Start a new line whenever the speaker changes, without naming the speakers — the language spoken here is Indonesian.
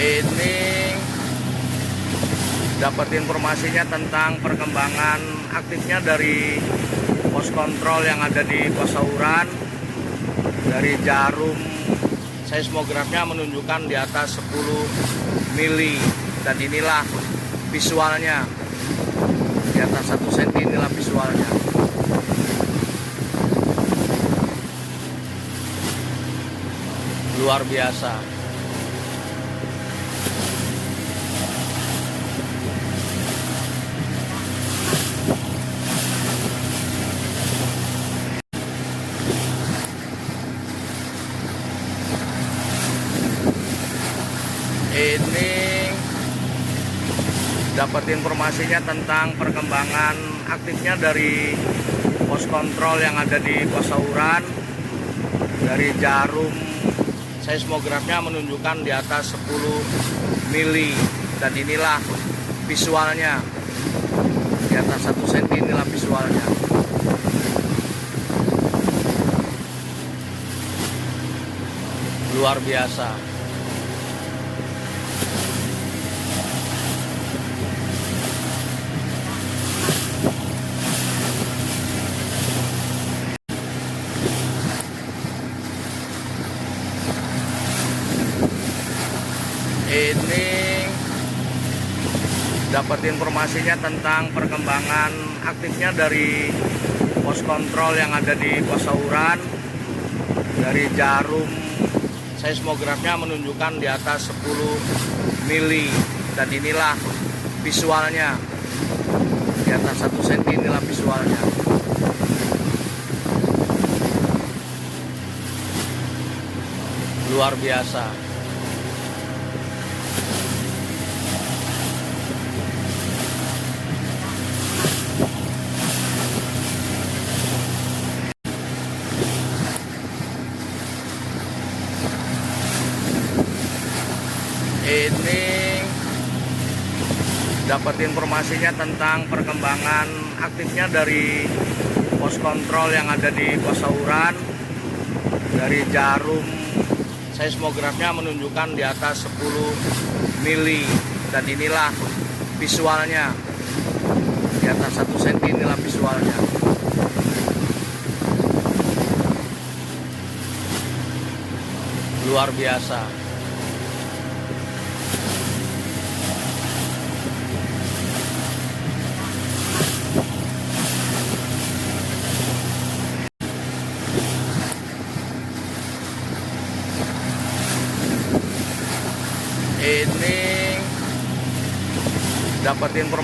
Ini dapat informasinya tentang perkembangan aktifnya dari pos kontrol yang ada di Pasauran. Dari jarum seismografnya menunjukkan di atas 10 mili, dan inilah visualnya. Di atas 1 cm inilah visualnya. Luar biasa. Ini dapat informasinya tentang perkembangan aktifnya dari pos kontrol yang ada di Pasauran. Dari jarum seismografnya menunjukkan di atas 10 mili, dan inilah visualnya. Di atas 1 cm inilah visualnya. Luar biasa. Ini dapat informasinya tentang perkembangan aktifnya dari pos kontrol yang ada di Pasauran. Dari jarum seismografnya menunjukkan di atas 10 mili, dan inilah visualnya. Di atas 1 cm inilah visualnya. Luar biasa. Ini dapat informasinya tentang perkembangan aktifnya dari pos kontrol yang ada di Pasauran. Dari jarum seismografnya menunjukkan di atas 10 mili, dan inilah visualnya. Di atas 1 cm inilah visualnya. Luar biasa. Ini dapat informasi